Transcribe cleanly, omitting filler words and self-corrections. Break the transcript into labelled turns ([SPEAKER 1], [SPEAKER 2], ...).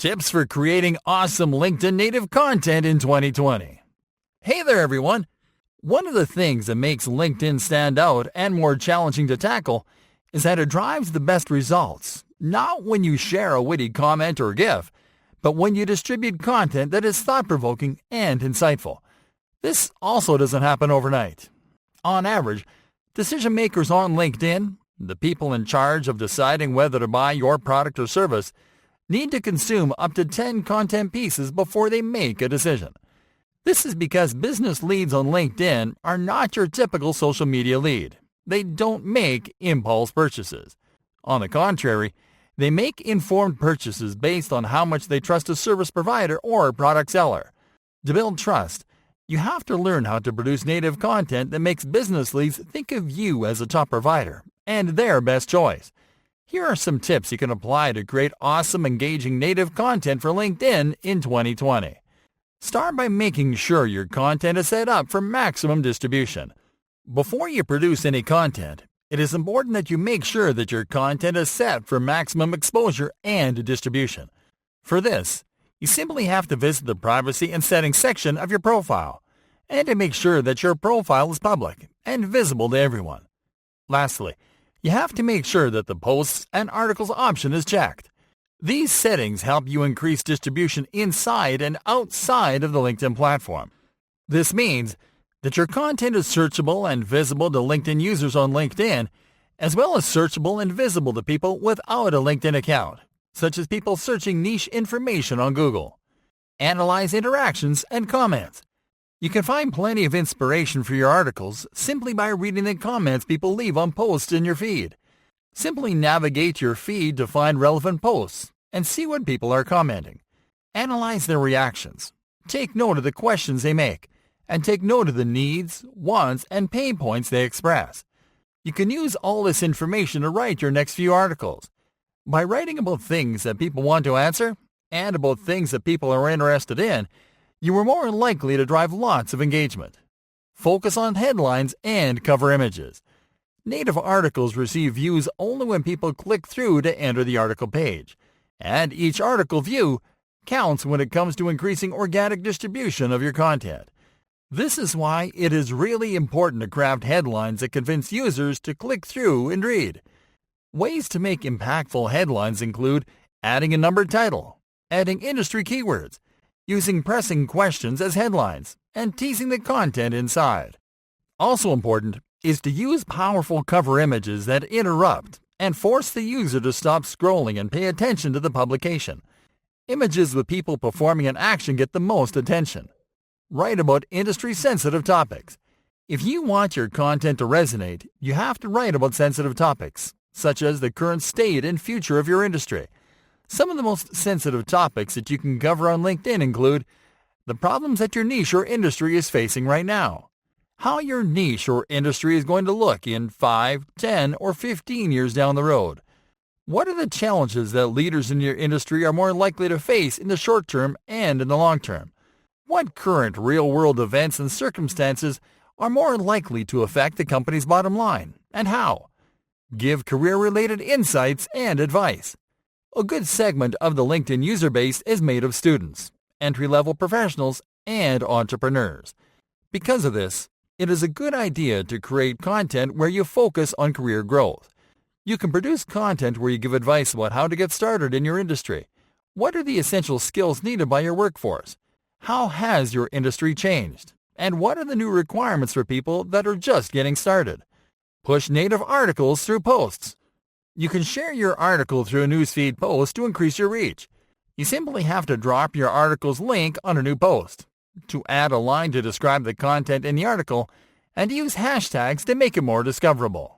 [SPEAKER 1] Tips for creating awesome LinkedIn native content in 2020. Hey there, everyone. One of the things that makes LinkedIn stand out and more challenging to tackle is that it drives the best results, not when you share a witty comment or GIF, but when you distribute content that is thought-provoking and insightful. This also doesn't happen overnight. On average, decision makers on LinkedIn, the people in charge of deciding whether to buy your product or service, need to consume up to 10 content pieces before they make a decision. This is because business leads on LinkedIn are not your typical social media lead. They don't make impulse purchases. On the contrary, they make informed purchases based on how much they trust a service provider or product seller. To build trust, you have to learn how to produce native content that makes business leads think of you as a top provider and their best choice. Here are some tips you can apply to create awesome, engaging native content for LinkedIn in 2020. Start by making sure your content is set up for maximum distribution. Before you produce any content, it is important that you make sure that your content is set for maximum exposure and distribution. For this, you simply have to visit the Privacy and Settings section of your profile, and to make sure that your profile is public and visible to everyone. Lastly, you have to make sure that the Posts and Articles option is checked. These settings help you increase distribution inside and outside of the LinkedIn platform. This means that your content is searchable and visible to LinkedIn users on LinkedIn, as well as searchable and visible to people without a LinkedIn account, such as people searching niche information on Google. Analyze interactions and comments. You can find plenty of inspiration for your articles simply by reading the comments people leave on posts in your feed. Simply navigate your feed to find relevant posts and see what people are commenting. Analyze their reactions. Take note of the questions they make, and take note of the needs, wants, and pain points they express. You can use all this information to write your next few articles. By writing about things that people want to answer and about things that people are interested in, you are more likely to drive lots of engagement. Focus on headlines and cover images. Native articles receive views only when people click through to enter the article page, and each article view counts when it comes to increasing organic distribution of your content. This is why it is really important to craft headlines that convince users to click through and read. Ways to make impactful headlines include adding a numbered title, adding industry keywords, using pressing questions as headlines, and teasing the content inside. Also important is to use powerful cover images that interrupt and force the user to stop scrolling and pay attention to the publication. Images with people performing an action get the most attention. Write about industry-sensitive topics. If you want your content to resonate, you have to write about sensitive topics, such as the current state and future of your industry. Some of the most sensitive topics that you can cover on LinkedIn include the problems that your niche or industry is facing right now, how your niche or industry is going to look in 5, 10, or 15 years down the road. What are the challenges that leaders in your industry are more likely to face in the short term and in the long term? What current real-world events and circumstances are more likely to affect the company's bottom line, and how? Give career-related insights and advice. A good segment of the LinkedIn user base is made of students, entry-level professionals, and entrepreneurs. Because of this, it is a good idea to create content where you focus on career growth. You can produce content where you give advice about how to get started in your industry. What are the essential skills needed by your workforce? How has your industry changed? And what are the new requirements for people that are just getting started? Push native articles through posts. You can share your article through a newsfeed post to increase your reach. You simply have to drop your article's link on a new post, to add a line to describe the content in the article, and use hashtags to make it more discoverable.